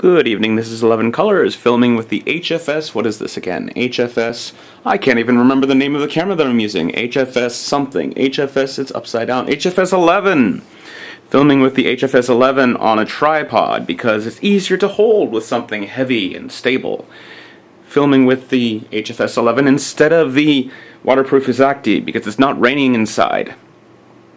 Good evening, this is 11 Colors, filming with the HFS, what is this again? HFS, I can't even remember the name of the camera that I'm using. HFS something. HFS, it's upside down. HFS 11! Filming with the HFS 11 on a tripod because it's easier to hold with something heavy and stable. Filming with the HFS 11 instead of the waterproof Hentakkun because it's not raining inside.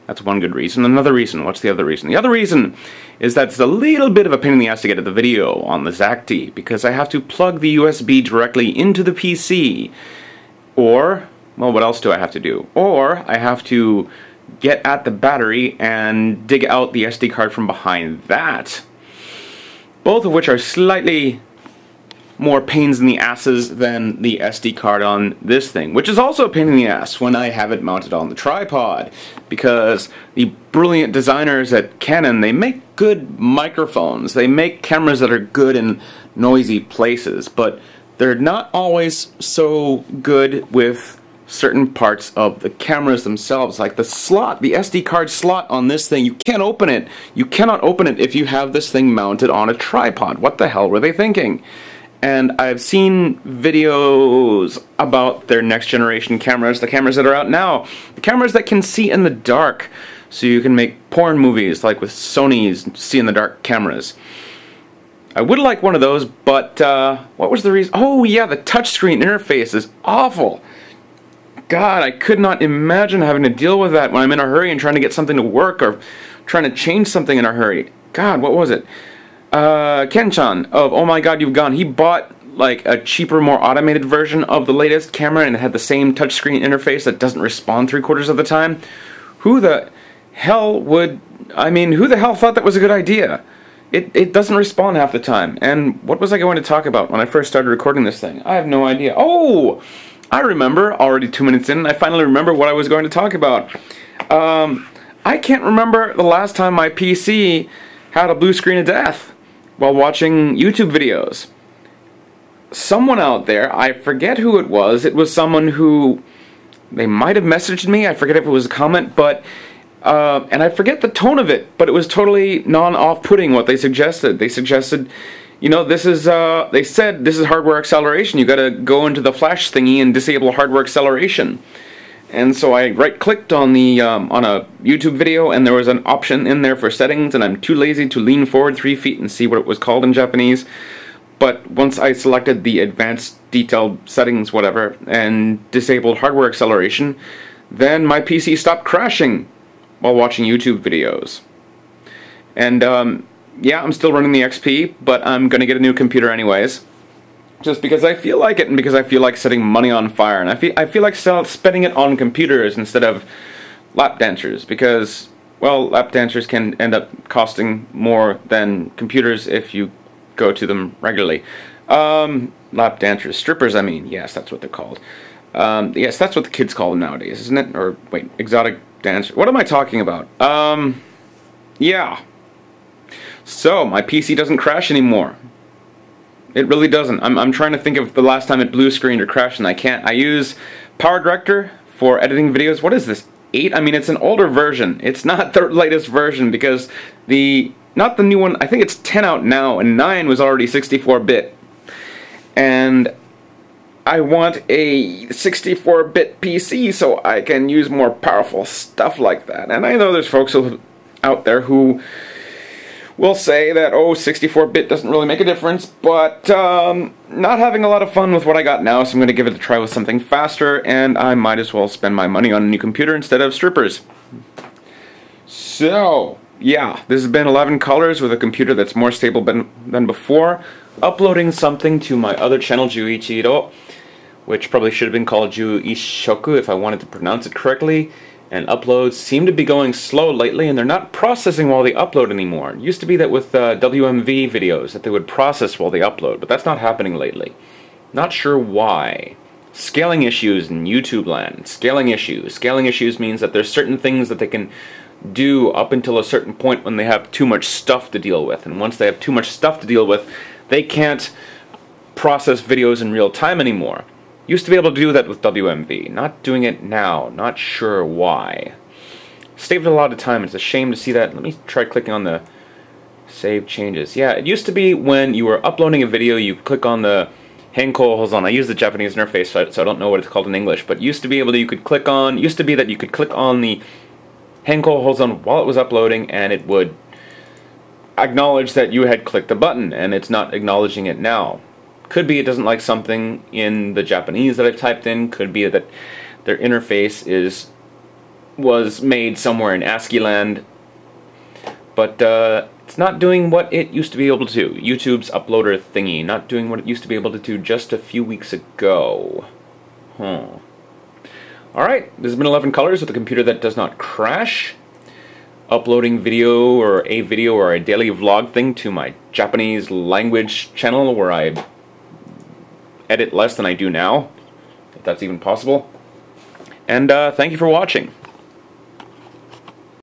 That's one good reason. Another reason, what's the other reason? The other reason is that it's a little bit of a pain in the ass to get to the video on the Hentakkun because I have to plug the USB directly into the PC. Or, well, what else do I have to do? Or I have to get at the battery and dig out the SD card from behind that. Both of which are slightly more pains in the asses than the SD card on this thing, which is also a pain in the ass when I have it mounted on the tripod, because the brilliant designers at Canon, they make good microphones, they make cameras that are good in noisy places, but they're not always so good with certain parts of the cameras themselves, like the slot, the SD card slot on this thing. You can't open it. You cannot open it if you have this thing mounted on a tripod. What the hell were they thinking? And I've seen videos about their next generation cameras, the cameras that are out now, the cameras that can see in the dark, so you can make porn movies like with Sony's see in the dark cameras. I would like one of those, but what was the reason? Oh yeah, the touchscreen interface is awful. God, I could not imagine having to deal with that when I'm in a hurry and trying to get something to work or trying to change something in a hurry. God, what was it? Ken-chan of Oh My God You've Gone, he bought like a cheaper, more automated version of the latest camera and it had the same touchscreen interface that doesn't respond 3/4 of the time. Who the hell would, I mean, who the hell thought that was a good idea? It doesn't respond half the time. And what was I going to talk about when I first started recording this thing? I have no idea. Oh! I remember, already 2 minutes in, I finally remember what I was going to talk about. I can't remember the last time my PC had a blue screen of death while watching YouTube videos. Someone out there, I forget who it was someone who, they might have messaged me, I forget if it was a comment, but, and I forget the tone of it, but it was totally non-off-putting what they suggested. They suggested, you know, this is, they said this is hardware acceleration, you gotta go into the flash thingy and disable hardware acceleration. And so I right-clicked on the on a YouTube video, and there was an option in there for settings, and I'm too lazy to lean forward 3 feet and see what it was called in Japanese. But once I selected the advanced detailed settings, whatever, and disabled hardware acceleration, then my PC stopped crashing while watching YouTube videos. And yeah, I'm still running the XP, but I'm gonna get a new computer anyways. Just because I feel like it, and because I feel like setting money on fire, and I feel like spending it on computers instead of lap dancers, because, well, lap dancers can end up costing more than computers if you go to them regularly. Lap dancers, strippers, I mean, yes, that's what they're called. Yes, that's what the kids call them nowadays, isn't it? Or wait, exotic dancer. What am I talking about? Yeah. So my PC doesn't crash anymore. It really doesn't. I'm trying to think of the last time it blue screened or crashed, and I can't. I use Power Director for editing videos. What is this? 8? I mean, it's an older version. It's not the latest version because not the new one. I think it's 10 out now, and 9 was already 64-bit. And I want a 64-bit PC so I can use more powerful stuff like that. And I know there's folks out there who will say that, oh, 64-bit doesn't really make a difference, but not having a lot of fun with what I got now, so I'm going to give it a try with something faster, and I might as well spend my money on a new computer instead of strippers. So, yeah, this has been 11 Colors with a computer that's more stable than before, uploading something to my other channel, Juichiro, which probably should have been called Juishoku if I wanted to pronounce it correctly. And uploads seem to be going slow lately, and they're not processing while they upload anymore. It used to be that with WMV videos that they would process while they upload, but that's not happening lately. Not sure why. Scaling issues in YouTube land. Scaling issues. Scaling issues means that there's certain things that they can do up until a certain point when they have too much stuff to deal with. And once they have too much stuff to deal with, they can't process videos in real time anymore. Used to be able to do that with WMV. Not doing it now. Not sure why. Saved a lot of time. It's a shame to see that. Let me try clicking on the Save changes. Yeah, it used to be when you were uploading a video, you click on the Hentakkun. Hold on, I use the Japanese interface, so I don't know what it's called in English. But used to be that you could click on the Hentakkun while it was uploading, and it would acknowledge that you had clicked the button, and it's not acknowledging it now. Could be it doesn't like something in the Japanese that I've typed in. Could be that their interface was made somewhere in ASCII land. But it's not doing what it used to be able to do. YouTube's uploader thingy, not doing what it used to be able to do just a few weeks ago. Alright, this has been 11 Colors with a computer that does not crash. Uploading video or a daily vlog thing to my Japanese language channel where I edit less than I do now, if that's even possible. And thank you for watching.